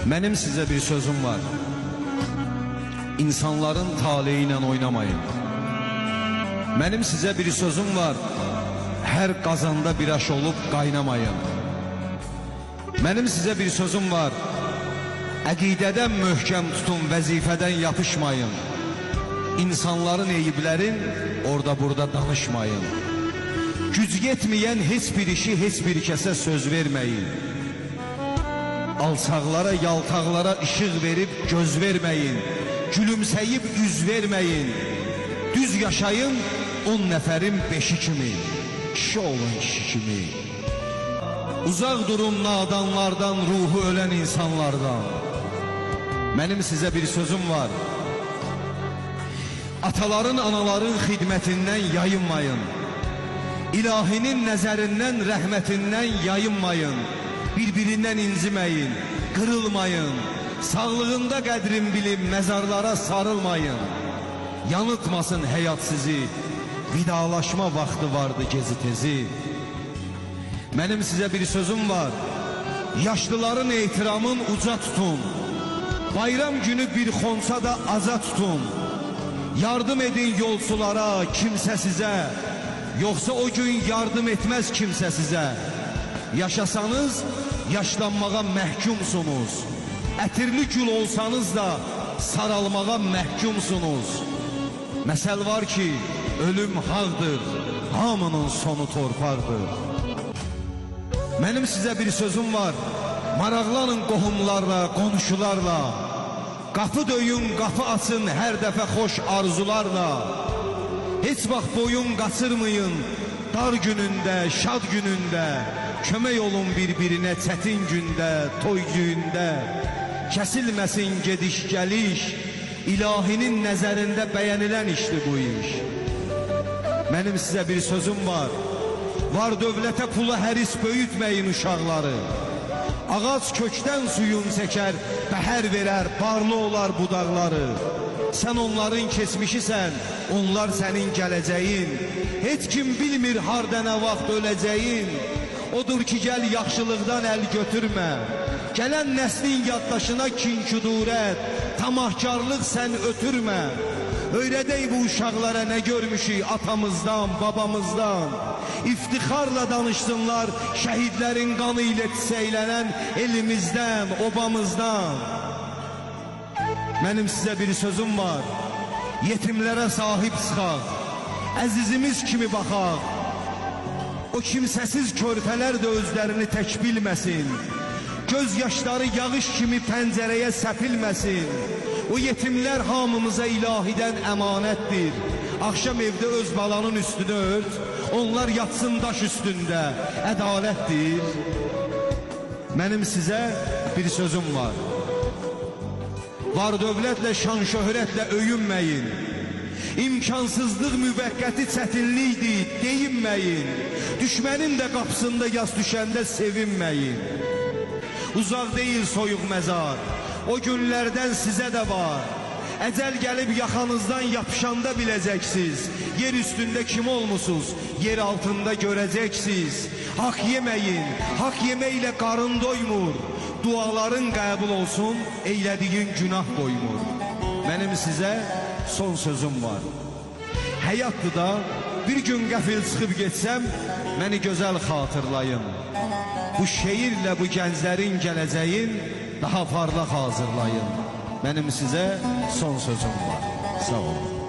Mənim sizə bir sözüm var. İnsanların taleyi ilə oynamayın. Mənim sizə bir sözüm var. Hər qazanda bir aş olub qaynamayın. Mənim sizə bir sözüm var. Əqidədən möhkəm tutun, vəzifədən yapışmayın. İnsanların eyiblərin orada burada danışmayın. Güc yetməyən heç bir işi heç bir kəsə söz verməyin. Alçaqlara, yaltaqlara işıq verib göz verməyin. Gülümsəyib üz verməyin. Düz yaşayın 10 nəfərin 5-i kimi. Kişi olun kişi kimi. Uzaq durun nadanlardan, ruhu ölən insanlardan. Mənim sizə bir sözüm var. Ataların, anaların xidmətindən yayınmayın. İlahinin nəzərindən, rəhmətindən yayınmayın. Bir-birindən inciməyin, qırılmayın. Sağlığında qədrin bilin, məzarlara sarılmayın. Yanıtmasın həyat sizi, vidalaşma vaxtı vardı gezi tezi. Mənim sizə bir sözüm var. Yaşlıların ehtiramın uca tutun. Bayram günü bir xonsa da aza tutun. Yardım edin yolçulara, kimsə sizə. Yoxsa o gün yardım etməz kimsə sizə. Yaşasanız, yaşlanmağa məhkumsunuz. Ətirli gül olsanız da saralmağa məhkumsunuz. Məsəl var ki, ölüm haqdır, hamının sonu torpaqdır. Mənim sizə bir sözüm var. Maraqlanın qohumlarla, qonşularla. Qapı döyün, qapı açın hər dəfə xoş arzularla. Heç vaxt boyun qaçırmayın, dar günündə, şad günündə. Kömək olun bir-birinə çətin gündə, toy gündə. Kəsilməsin gediş-gəliş, ilahinin nəzərində bəyənilən işdir bu iş. Mənim sizə bir sözüm var. Var dövlətə pulu həris böyütməyin uşaqları. Ağac kökdən suyun çəkər, bəhər verər, barlı olar budaqları. Sən onların keçmişisən, onlar sənin gələcəyin. Heç kim bilmir harda nə vaxt öləcəyin. Odur ki, gəl yaxşılıqdan əl götürmə. Gələn nəslin yaddaşına kin-küdurət, tamahkarlıq sən ötürmə. Öyrədək bu uşaqlara nə görmüşük atamızdan, babamızdan. İftixarla danışsınlar şəhidlərin qanı ilə çiçəklənən elimizdən, obamızdan. Mənim sizə bir sözüm var. Yetimlərə sahib çıxaq, əzizimiz kimi baxaq. O kimsəsiz körpələr də özlərini tək bilməsin. Göz yaşları yağış kimi pəncərəyə səpilməsin. O yetimlər hamımıza ilahidən əmanətdir. Axşam evdə öz balanın üstünü ört, onlar yatsın daş üstündə, ədalətdir. Mənim sizə bir sözüm var. Var dövlətlə, şan şöhrətlə öyünməyin. İmkansızlıq müvəqqəti çətinlikdir, deyinməyin. Düşmənin də qapısında yas düşəndə sevinməyin. Uzaq deyil soyuq məzar, o günlərdən sizə də var. Əcəl gəlib yaxanızdan yapışanda biləcəksiniz. Yer üstündə kim olmusunuz, yer altında görəcəksiniz. Haq yeməyin, haq yeməklə qarın doymur. Duaların qəbul olsun, eylədiyin günah qoymur. Mənim sizə son sözüm var. Həyatdır da, bir gün qəfil çıxıb getsəm, məni gözəl xatırlayın. Bu şeirlə bu gənclərin gələcəyin daha parlaq hazırlayın. Mənim sizə son sözüm var. Sağ olun.